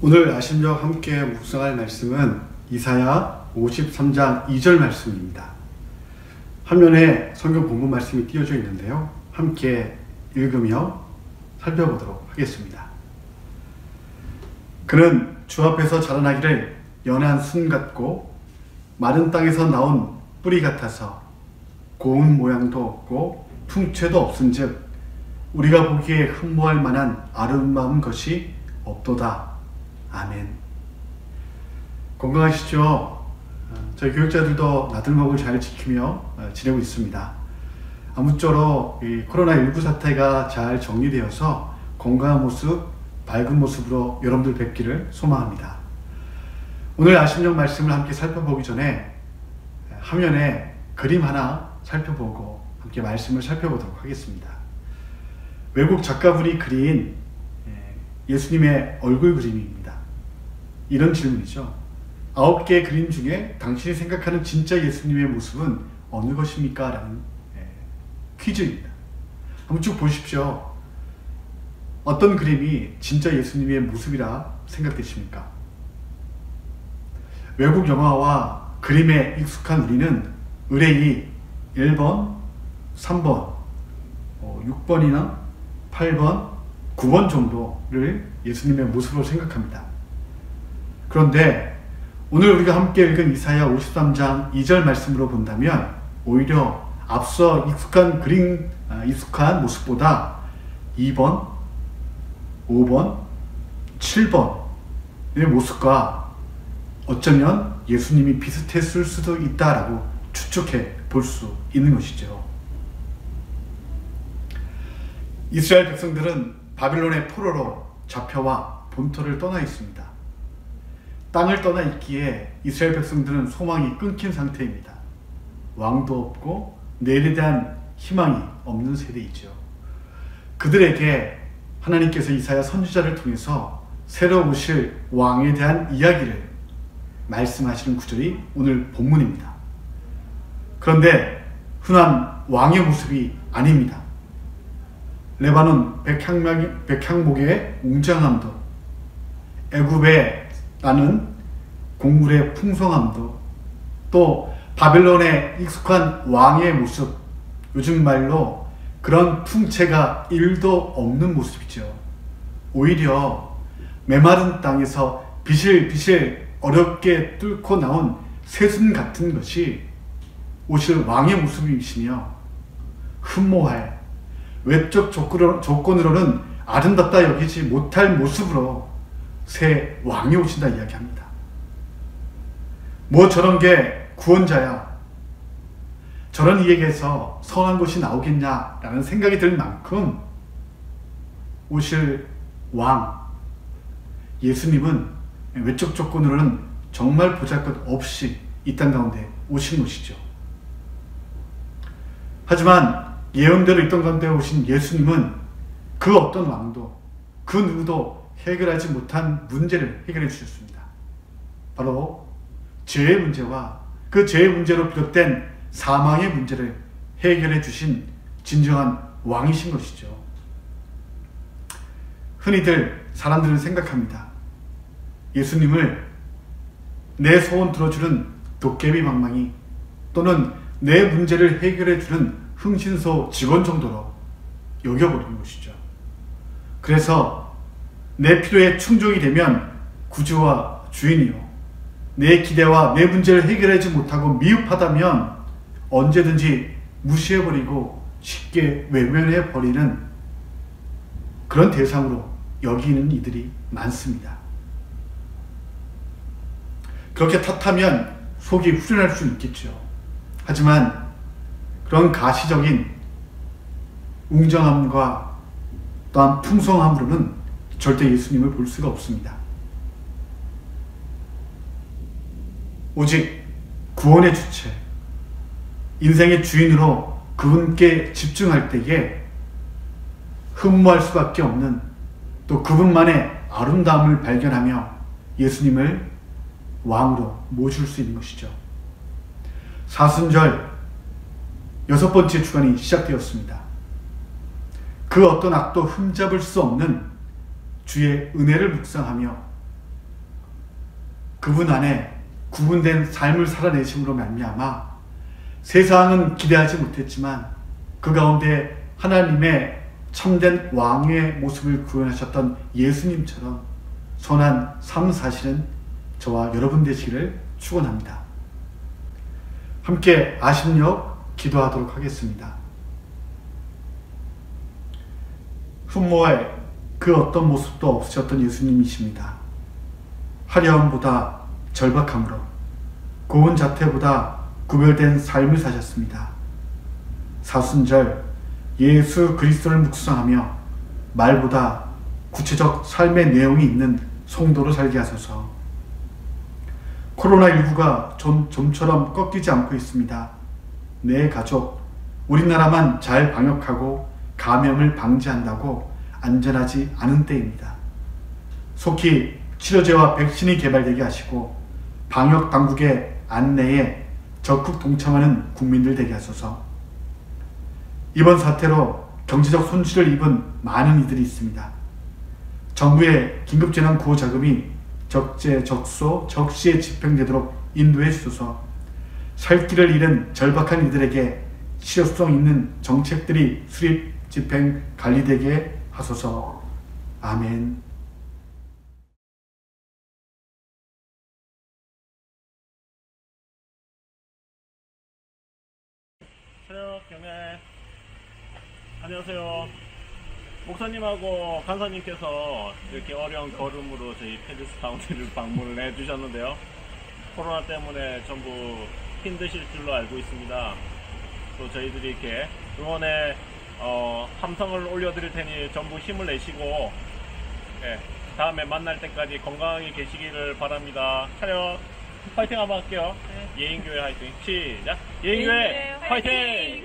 오늘 아침적 함께 묵상할 말씀은 이사야 53장 2절 말씀입니다. 화면에 성경 본문 말씀이 띄어져 있는데요. 함께 읽으며 살펴보도록 하겠습니다. 그는 주 앞에서 자라나기를 연한 순 같고 마른 땅에서 나온 뿌리 같아서 고운 모양도 없고 풍채도 없은즉 우리가 보기에 흠모할 만한 아름다운 것이 없도다. 아멘. 건강하시죠? 저희 교육자들도 나들목을 잘 지키며 지내고 있습니다. 아무쪼록 이 코로나19 사태가 잘 정리되어서 건강한 모습, 밝은 모습으로 여러분들 뵙기를 소망합니다. 오늘 아침적 말씀을 함께 살펴보기 전에 화면에 그림 하나 살펴보고 함께 말씀을 살펴보도록 하겠습니다. 외국 작가분이 그린 예수님의 얼굴 그림입니다. 이런 질문이죠. 9개의 그림 중에 당신이 생각하는 진짜 예수님의 모습은 어느 것입니까? 라는 퀴즈입니다. 한번 쭉 보십시오. 어떤 그림이 진짜 예수님의 모습이라 생각되십니까? 외국 영화와 그림에 익숙한 우리는 의뢰이 1번, 3번, 6번이나 8번, 9번 정도를 예수님의 모습으로 생각합니다. 그런데 오늘 우리가 함께 읽은 이사야 53장 2절 말씀으로 본다면 오히려 앞서 익숙한 모습보다 2번, 5번, 7번의 모습과 어쩌면 예수님이 비슷했을 수도 있다라고 추측해 볼 수 있는 것이죠. 이스라엘 백성들은 바빌론의 포로로 잡혀와 본토를 떠나 있습니다. 땅을 떠나 있기에 이스라엘 백성들은 소망이 끊긴 상태입니다. 왕도 없고 내일에 대한 희망이 없는 세대이죠. 그들에게 하나님께서 이사야 선지자를 통해서 새로 오실 왕에 대한 이야기를 말씀하시는 구절이 오늘 본문입니다. 그런데 흔한 왕의 모습이 아닙니다. 레바논 백향목의 웅장함도, 애굽에 나는 곡물의 풍성함도, 또 바벨론의 익숙한 왕의 모습, 요즘 말로 그런 풍채가 1도 없는 모습이죠. 오히려 메마른 땅에서 비실비실 어렵게 뚫고 나온 새순 같은 것이 오실 왕의 모습이시며 흠모할 외적 조건으로는 아름답다 여기지 못할 모습으로 새 왕이 오신다 이야기합니다. 뭐 저런 게 구원자야, 저런 이에게서 선한 것이 나오겠냐라는 생각이 들 만큼 오실 왕 예수님은 외적 조건으로는 정말 보잘것없이 이 땅 가운데 오신 것이죠. 하지만 예언대로 이 땅 가운데 오신 예수님은 그 어떤 왕도 그 누구도 해결하지 못한 문제를 해결해 주셨습니다. 바로 죄의 문제와 그 죄의 문제로 비롯된 사망의 문제를 해결해 주신 진정한 왕이신 것이죠. 흔히들 사람들은 생각합니다. 예수님을 내 소원 들어주는 도깨비 방망이 또는 내 문제를 해결해 주는 흥신소 직원 정도로 여겨버리는 것이죠. 그래서 내 필요에 충족이 되면 구주와 주인이요, 내 기대와 내 문제를 해결하지 못하고 미흡하다면 언제든지 무시해버리고 쉽게 외면해버리는 그런 대상으로 여기는 이들이 많습니다. 그렇게 탓하면 속이 후련할 수 있겠죠. 하지만 그런 가시적인 웅장함과 또한 풍성함으로는 절대 예수님을 볼 수가 없습니다. 오직 구원의 주체, 인생의 주인으로 그분께 집중할 때에 흠모할 수밖에 없는, 또 그분만의 아름다움을 발견하며 예수님을 왕으로 모실 수 있는 것이죠. 사순절 6번째 주간이 시작되었습니다. 그 어떤 악도 흠잡을 수 없는 주의 은혜를 묵상하며 그분 안에 구분된 삶을 살아내심으로 말미암아 세상은 기대하지 못했지만 그 가운데 하나님의 참된 왕의 모습을 구현하셨던 예수님처럼 선한 삶 사시는 저와 여러분 되시기를 축원합니다. 함께 아심역 기도하도록 하겠습니다. 흠모의 그 어떤 모습도 없으셨던 예수님이십니다. 화려함보다 절박함으로, 고운 자태보다 구별된 삶을 사셨습니다. 사순절 예수 그리스도를 묵상하며 말보다 구체적 삶의 내용이 있는 성도로 살게 하소서. 코로나19가 좀처럼 꺾이지 않고 있습니다. 내 가족, 우리나라만 잘 방역하고 감염을 방지한다고 안전하지 않은 때입니다. 속히 치료제와 백신이 개발되게 하시고 방역 당국의 안내에 적극 동참하는 국민들 되게 하소서. 이번 사태로 경제적 손실을 입은 많은 이들이 있습니다. 정부의 긴급재난구호자금이 적재적소 적시에 집행되도록 인도해 주소서. 살 길을 잃은 절박한 이들에게 실효성 있는 정책들이 수립, 집행, 관리되게 하소서. 아멘. 경례. 안녕하세요. 목사님하고 간사님께서 이렇게 어려운 걸음으로 저희 페리스타운을 방문을 해주셨는데요. 코로나 때문에 전부 힘드실 줄로 알고 있습니다. 또 저희들이 이렇게 응원의 함성을 올려드릴 테니 전부 힘을 내시고, 예, 다음에 만날 때까지 건강하게 계시기를 바랍니다. 촬영 파이팅 한번 할게요. 예인교회 화이팅. 시작. 예인교회 화이팅!